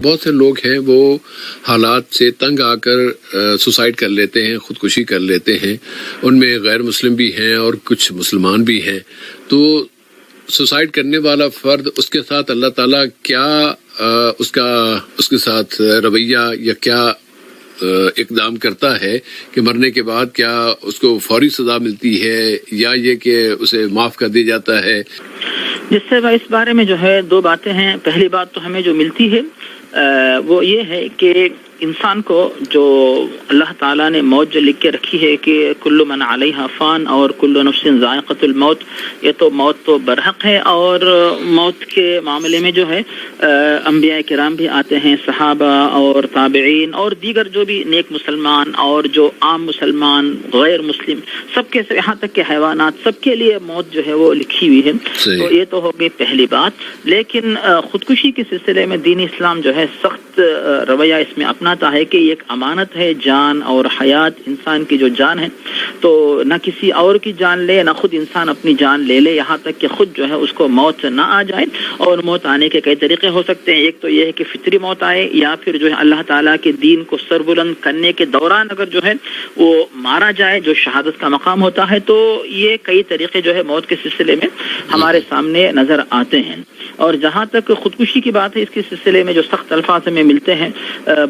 بہت سے لوگ ہیں وہ حالات سے تنگ آ کر سوسائڈ کر لیتے ہیں، خودکشی کر لیتے ہیں. ان میں غیر مسلم بھی ہیں اور کچھ مسلمان بھی ہیں. تو سوسائڈ کرنے والا فرد، اس کے ساتھ اللہ تعالیٰ کیا اس کے ساتھ رویہ یا کیا اقدام کرتا ہے کہ مرنے کے بعد کیا اس کو فوری سزا ملتی ہے یا یہ کہ اسے معاف کر دیا جاتا ہے؟ جس سے اس بارے میں جو ہے دو باتیں ہیں. پہلی بات تو ہمیں جو ملتی ہے وہ یہ ہے کہ انسان کو جو اللہ تعالیٰ نے موت جو لکھ کے رکھی ہے کہ کل من علیہا فان اور کل نفس ذائقۃ الموت، یہ تو موت تو برحق ہے. اور موت کے معاملے میں جو ہے انبیاء کرام بھی آتے ہیں، صحابہ اور تابعین اور دیگر جو بھی نیک مسلمان اور جو عام مسلمان غیر مسلم سب کے، یہاں تک کہ حیوانات، سب کے لیے موت جو ہے وہ لکھی ہوئی ہے. تو یہ تو ہو گئی پہلی بات. لیکن خودکشی کے سلسلے میں دین اسلام جو ہے سخت رویہ اس میں اپنا ہے کہ یہ ایک امانت ہے. جان اور حیات، انسان کی جو جان ہے تو نہ کسی اور کی جان لے، نہ خود انسان اپنی جان لے یہاں تک کہ خود جو ہے اس کو موت نہ آ جائے. اور موت آنے کے کئی طریقے ہو سکتے ہیں. ایک تو یہ ہے کہ فطری موت آئے، یا پھر جو ہے اللہ تعالیٰ کے دین کو سربلند کرنے کے دوران اگر جو ہے وہ مارا جائے، جو شہادت کا مقام ہوتا ہے. تو یہ کئی طریقے جو ہے موت کے سلسلے میں ہمارے سامنے نظر آتے ہیں. اور جہاں تک خودکشی کی بات ہے، اس کے سلسلے میں جو سخت الفاظ ہمیں ملتے ہیں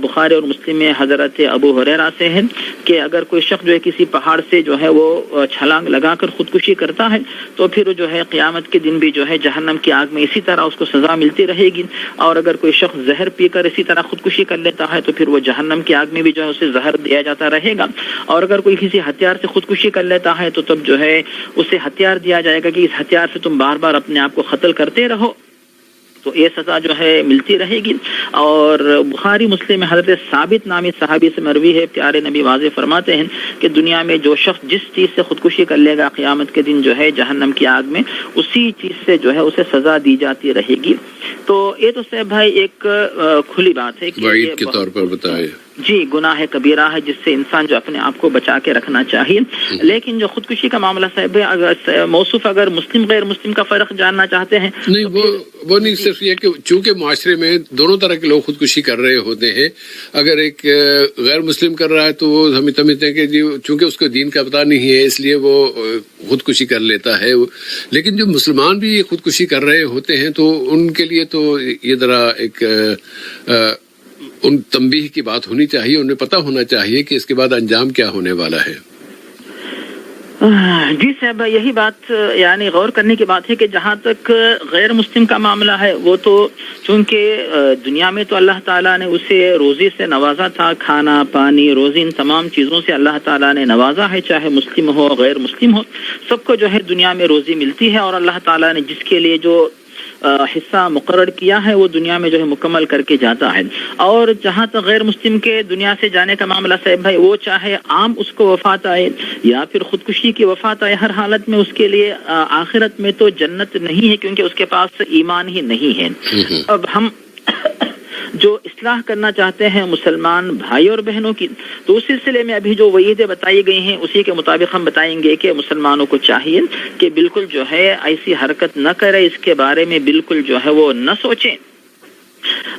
بخاری اور مسلم میں حضرت ابو ہریرہ سے ہے کہ اگر کوئی شخص جو ہے کسی پہاڑ سے جو ہے وہ چھلانگ لگا کر خودکشی کرتا ہے تو پھر جو ہے قیامت کے دن بھی جو ہے جہنم کی آگ میں اسی طرح اس کو سزا ملتی رہے گی. اور اگر کوئی شخص زہر پی کر اسی طرح خودکشی کر لیتا ہے تو پھر وہ جہنم کی آگ میں بھی جو ہے اسے زہر دیا جاتا رہے گا. اور اگر کوئی کسی ہتھیار سے خودکشی کر لیتا ہے تو تب جو ہے اسے ہتھیار دیا جائے گا کہ اس ہتھیار سے تم بار بار اپنے آپ کو قتل کرتے رہو، تو یہ سزا جو ہے ملتی رہے گی. اور بخاری مسلم میں حضرت ثابت نامی صحابی سے مروی ہے، پیارے نبی واضح فرماتے ہیں کہ دنیا میں جو شخص جس چیز سے خودکشی کر لے گا قیامت کے دن جو ہے جہنم کی آگ میں اسی چیز سے جو ہے اسے سزا دی جاتی رہے گی. تو یہ تو صاحب بھائی ایک کھلی بات ہے کہ وعید کے طور پر بتائے جی گناہ کبیرہ ہے جس سے انسان جو اپنے آپ کو بچا کے رکھنا چاہیے. لیکن جو خودکشی کا معاملہ صاحب اگر موصوف اگر مسلم غیر مسلم کا فرق جاننا چاہتے ہیں نہیں، وہ نہیں، صرف یہ کہ چونکہ معاشرے میں دونوں طرح کے لوگ خودکشی کر رہے ہوتے ہیں. اگر ایک غیر مسلم کر رہا ہے تو وہ ہم سمجھتے ہیں کہ جی چونکہ اس کو دین کا پتہ نہیں ہے اس لیے وہ خودکشی کر لیتا ہے. لیکن جو مسلمان بھی خودکشی کر رہے ہوتے ہیں تو ان کے لیے تو یہ ذرا ایک ان تنبیہ کی بات ہونی چاہیے. انہیں پتہ ہونا چاہیے کہ اس کے بعد انجام کیا ہونے والا ہے. جی صاحب یہی بات یعنی غور کرنے کی بات ہے کہ جہاں تک غیر مسلم کا معاملہ ہے وہ تو چونکہ دنیا میں تو اللہ تعالیٰ نے اسے روزی سے نوازا تھا، کھانا پانی روزی ان تمام چیزوں سے اللہ تعالیٰ نے نوازا ہے، چاہے مسلم ہو غیر مسلم ہو سب کو جو ہے دنیا میں روزی ملتی ہے. اور اللہ تعالیٰ نے جس کے لیے جو حصہ مقرر کیا ہے وہ دنیا میں جو ہے مکمل کر کے جاتا ہے. اور جہاں تک غیر مسلم کے دنیا سے جانے کا معاملہ صاحب بھائی، وہ چاہے عام اس کو وفات آئے یا پھر خودکشی کی وفات آئے، ہر حالت میں اس کے لیے آخرت میں تو جنت نہیں ہے کیونکہ اس کے پاس ایمان ہی نہیں ہے. اب ہم جو اصلاح کرنا چاہتے ہیں مسلمان بھائی اور بہنوں کی، تو اس سلسلے میں ابھی جو وعیدیں بتائی گئی ہیں اسی کے مطابق ہم بتائیں گے کہ مسلمانوں کو چاہیے کہ بالکل جو ہے ایسی حرکت نہ کرے، اس کے بارے میں بالکل جو ہے وہ نہ سوچیں.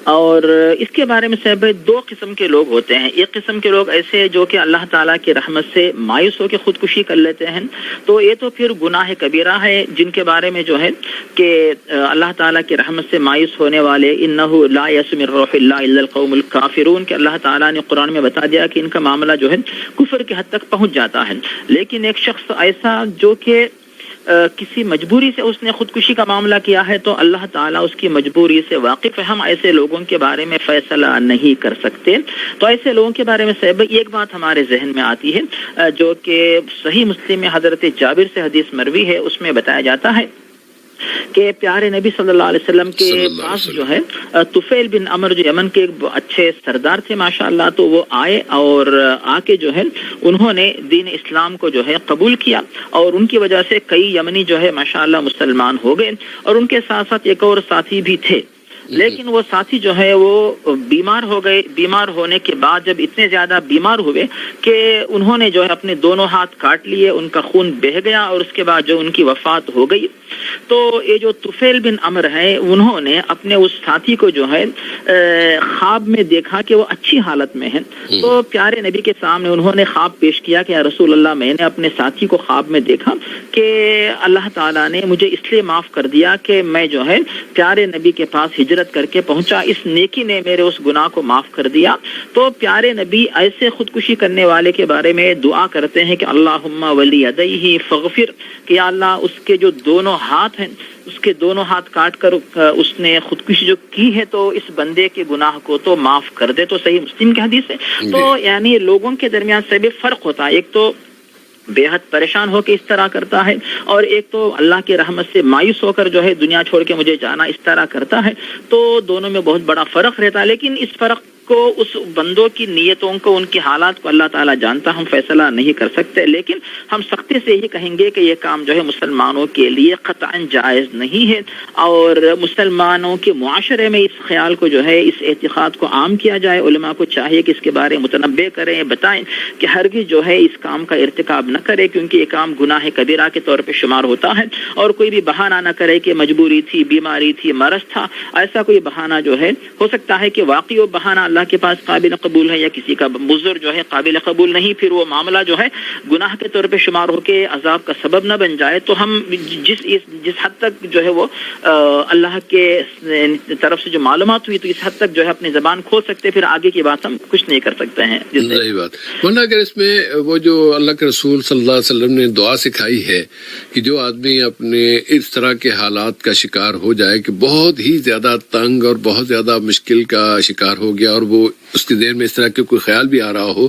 اور اس کے بارے میں صاحب دو قسم کے لوگ ہوتے ہیں. ایک قسم کے لوگ ایسے جو کہ اللہ تعالیٰ کی رحمت سے مایوس ہو کے خودکشی کر لیتے ہیں، تو یہ تو پھر گناہ کبیرہ ہے جن کے بارے میں جو ہے کہ اللہ تعالیٰ کی رحمت سے مایوس ہونے والے انہ لا یأس من روح اللہ الا القوم الکافرون کہ اللہ تعالیٰ نے قرآن میں بتا دیا کہ ان کا معاملہ جو ہے کفر کی حد تک پہنچ جاتا ہے. لیکن ایک شخص ایسا جو کہ کسی مجبوری سے اس نے خودکشی کا معاملہ کیا ہے تو اللہ تعالیٰ اس کی مجبوری سے واقف ہے. ہم ایسے لوگوں کے بارے میں فیصلہ نہیں کر سکتے. تو ایسے لوگوں کے بارے میں صاحب ایک بات ہمارے ذہن میں آتی ہے جو کہ صحیح مسلم میں حضرت جابر سے حدیث مروی ہے، اس میں بتایا جاتا ہے کہ پیارے نبی صلی اللہ علیہ وسلم کے پاس جو ہے طفیل بن عمر جو یمن کے ایک اچھے سردار تھے ماشاءاللہ، تو وہ آئے اور آ کے جو ہے انہوں نے دین اسلام کو جو ہے قبول کیا اور ان کی وجہ سے کئی یمنی جو ہے ماشاءاللہ مسلمان ہو گئے. اور ان کے ساتھ ساتھ ایک اور ساتھی بھی تھے، لیکن وہ ساتھی جو ہے وہ بیمار ہو گئے. بیمار ہونے کے بعد جب اتنے زیادہ بیمار ہوئے کہ انہوں نے جو ہے اپنے دونوں ہاتھ کاٹ لیے، ان کا خون بہہ گیا اور اس کے بعد جو ان کی وفات ہو گئی. تو یہ جو طفیل بن عمر ہے انہوں نے اپنے اس ساتھی کو جو ہے خواب میں دیکھا کہ وہ اچھی حالت میں ہے، تو پیارے نبی کے سامنے انہوں نے خواب پیش کیا کہ یا رسول اللہ میں نے اپنے ساتھی کو خواب میں دیکھا کہ اللہ تعالیٰ نے مجھے اس لیے معاف کر دیا کہ میں جو ہے پیارے نبی کے پاس ہجرت کر کے پہنچا، اس نیکی نے میرے اس گناہ کو معاف کر دیا۔ تو پیارے نبی ایسے خودکشی کرنے والے کے بارے میں دعا کرتے ہیں کہ اللہم ولی یدیہ فاغفر، کہ یا اللہ اس کے جو دونوں ہاتھ ہیں اس کے دونوں ہاتھ کاٹ کر اس نے خودکشی جو کی ہے تو اس بندے کے گناہ کو تو معاف کر دے۔ تو صحیح مسلم کی حدیث ہے۔ تو یعنی لوگوں کے درمیان سے بھی فرق ہوتا ہے، ایک تو بے حد پریشان ہو کے اس طرح کرتا ہے، اور ایک تو اللہ کی رحمت سے مایوس ہو کر جو ہے دنیا چھوڑ کے مجھے جانا اس طرح کرتا ہے۔ تو دونوں میں بہت بڑا فرق رہتا ہے، لیکن اس فرق کو اس بندوں کی نیتوں کو ان کی حالات کو اللہ تعالیٰ جانتا، ہم فیصلہ نہیں کر سکتے، لیکن ہم سختی سے ہی کہیں گے کہ یہ کام جو ہے مسلمانوں کے لیے قطعاً جائز نہیں ہے، اور مسلمانوں کے معاشرے میں اس خیال کو جو ہے اس اعتقاد کو عام کیا جائے۔ علماء کو چاہیے کہ اس کے بارے میں متنبہ کریں، بتائیں کہ ہرگز جو ہے اس کام کا ارتکاب نہ کرے، کیونکہ یہ کام گناہ کبیرہ کے طور پہ شمار ہوتا ہے، اور کوئی بھی بہانہ نہ کرے کہ مجبوری تھی، بیماری تھی، مرض تھا۔ ایسا کوئی بہانہ جو ہے ہو سکتا ہے کہ واقعی وہ بہانہ اللہ کے پاس قابل قبول ہے، یا کسی کا عذر جو ہے قابل قبول نہیں، پھر وہ معاملہ جو ہے گناہ کے طور پہ شمار ہو کے عذاب کا سبب نہ بن جائے۔ تو ہم جس حد تک جو ہے وہ اللہ کے طرف سے جو معلومات ہوئی تو اس حد تک جو ہے اپنی زبان کھول سکتے، پھر آگے کی بات ہم کچھ نہیں کر سکتے ہیں۔ صحیح بات۔ ورنہ اگر اس میں وہ جو اللہ کے رسول صلی اللہ علیہ وسلم نے دعا سکھائی ہے کہ جو آدمی اپنے اس طرح کے حالات کا شکار ہو جائے کہ بہت ہی زیادہ تنگ اور بہت زیادہ مشکل کا شکار ہو گیا، اور وہ اس کے ذہن میں اس طرح کے کوئی خیال بھی آ رہا ہو،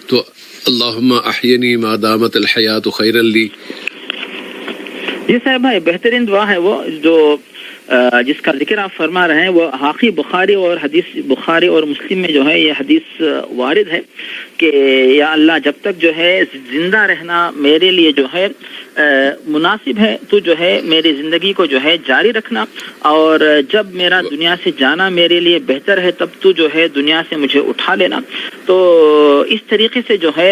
تو اللہم احینی ما دامت الحیات خیرا لی۔ جی صاحب بھائی، بہترین دعا ہے وہ جو جس کا ذکر آپ فرما رہے ہیں، وہ حاقی بخاری اور حدیث بخاری اور مسلم میں جو ہے یہ حدیث وارد ہے کہ یا اللہ جب تک جو ہے زندہ رہنا میرے لیے جو ہے مناسب ہے، تو جو ہے میری زندگی کو جو ہے جاری رکھنا، اور جب میرا دنیا سے جانا میرے لیے بہتر ہے تب تو جو ہے دنیا سے مجھے اٹھا لینا۔ تو اس طریقے سے جو ہے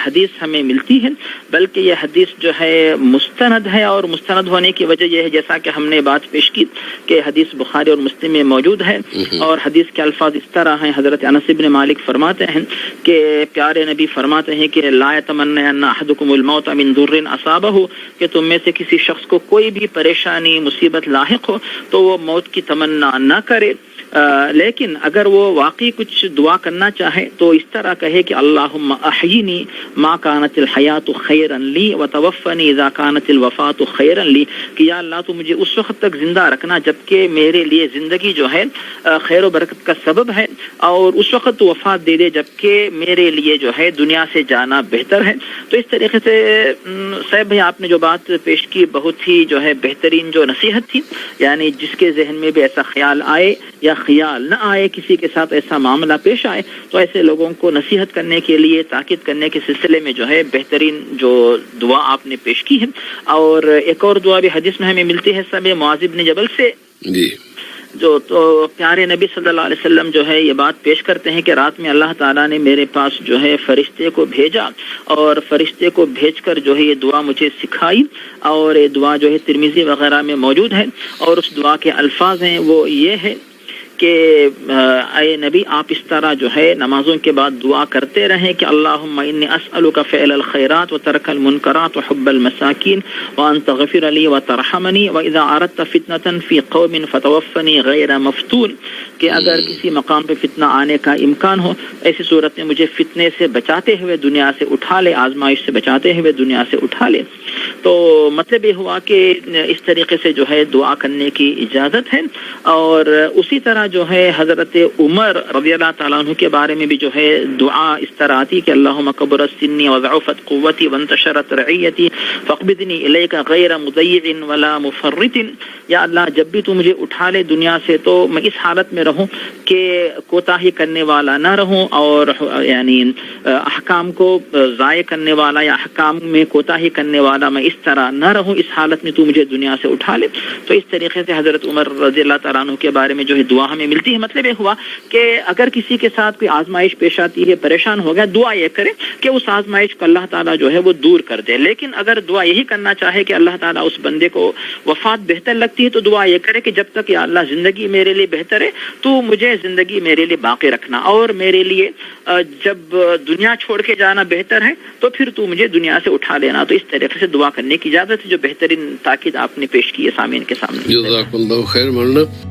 حدیث ہمیں ملتی ہے، بلکہ یہ حدیث جو ہے مستند ہے، اور مستند ہونے کی وجہ یہ ہے جیسا کہ ہم نے بات پیش کی کہ حدیث بخاری اور مسلم میں موجود ہے، اور حدیث کے الفاظ اس طرح ہیں۔ حضرت انس بن مالک فرماتے ہیں کہ پیارے نبی فرماتے ہیں کہ لا یتمنى ان احدکم الموت من ضر اصابہ، کہ تم میں سے کسی شخص کو کوئی بھی پریشانی مصیبت لاحق ہو تو وہ موت کی تمنا نہ کرے، لیکن اگر وہ واقعی کچھ دعا کرنا چاہے تو اس طرح کہے کہ اللہم احیینی ما کانت الحیات خیرا لی وتوفنی اذا کانت الوفات خیرا لی، کہ یا اللہ تو مجھے اس وقت تک زندہ رکھنا جبکہ میرے لیے زندگی جو ہے خیر و برکت کا سبب ہے، اور اس وقت تو وفات دے دے جبکہ میرے لیے جو ہے دنیا سے جانا بہتر ہے۔ تو اس طریقے سے صاحب بھائی آپ نے جو بات پیش کی بہت ہی جو ہے بہترین جو نصیحت تھی، یعنی جس کے ذہن میں بھی ایسا خیال آئے یا خیال نہ آئے، کسی کے ساتھ ایسا معاملہ پیش آئے، تو ایسے لوگوں کو نصیحت کرنے کے لیے تاکید کرنے کے سلسلے میں جو ہے بہترین جو دعا آپ نے پیش کی ہے۔ اور ایک اور دعا بھی حدیث میں ہمیں ملتی ہے سب معاذ بن جبل سے، جی، جو تو پیارے نبی صلی اللہ علیہ وسلم جو ہے یہ بات پیش کرتے ہیں کہ رات میں اللہ تعالیٰ نے میرے پاس جو ہے فرشتے کو بھیجا، اور فرشتے کو بھیج کر جو ہے یہ دعا مجھے سکھائی، اور یہ دعا جو ہے ترمذی وغیرہ میں موجود ہے، اور اس دعا کے الفاظ ہیں وہ یہ ہے کہ اے نبی آپ اس طرح جو ہے نمازوں کے بعد دعا کرتے رہیں کہ اللہم انی اسألک فعل الخیرات وترک المنکرات وحب المساکین وان تغفر لی وترحمنی واذا اردت فتنة فی قوم فتوفنی غیر مفتون، کہ اگر کسی مقام پہ فتنہ آنے کا امکان ہو ایسی صورت میں مجھے فتنے سے بچاتے ہوئے دنیا سے اٹھا لے، آزمائش سے بچاتے ہوئے دنیا سے اٹھا لے۔ تو مطلب یہ ہوا کہ اس طریقے سے جو ہے دعا کرنے کی اجازت ہے، اور اسی طرح جو ہے حضرت عمر رضی اللہ تعالیٰ عنہ کے بارے میں بھی جو ہے دعا اس طرح آتی کہ اللہم کبر سنی وضعفت قوتی وانتشرت رعیتی فاقبضنی الیک غیر مضیع ولا مفرط، یا اللہ جب بھی تو مجھے اٹھا لے دنیا سے تو میں اس حالت میں رہوں کہ کوتاہی کرنے والا نہ رہوں، اور یعنی احکام کو ضائع کرنے والا یا احکام میں کوتاہی کرنے والا میں اس طرح نہ رہوں، اس حالت میں تو مجھے دنیا سے اٹھا لے۔ تو اس طریقے سے حضرت عمر رضی اللہ تعالیٰ عنہ کے بارے میں جو ہے دعا ہمیں ہمیں ملتی ہے. مطلب یہ ہوا کہ اگر کسی کے ساتھ کوئی آزمائش پیش آتی ہے, پریشان ہو گیا, دعا یہ کرے کہ اس آزمائش کو اللہ تعالیٰ جو ہے وہ دور کر دے. لیکن اگر دعا یہی کرنا چاہے کہ اللہ تعالیٰ اس بندے کو وفات بہتر لگتی ہے تو دعا یہ کرے کہ جب تک یا اللہ زندگی میرے لیے بہتر ہے تو مجھے زندگی میرے لیے باقی رکھنا, اور میرے لیے جب دنیا چھوڑ کے جانا بہتر ہے تو پھر تو مجھے دنیا سے اٹھا لینا. تو اس طریقے سے دعا کرنے کی اجازت ہے, جو بہترین تاکید آپ نے پیش کی ہے سامعین کے سامنے. جزاک اللہ خیر مولانا.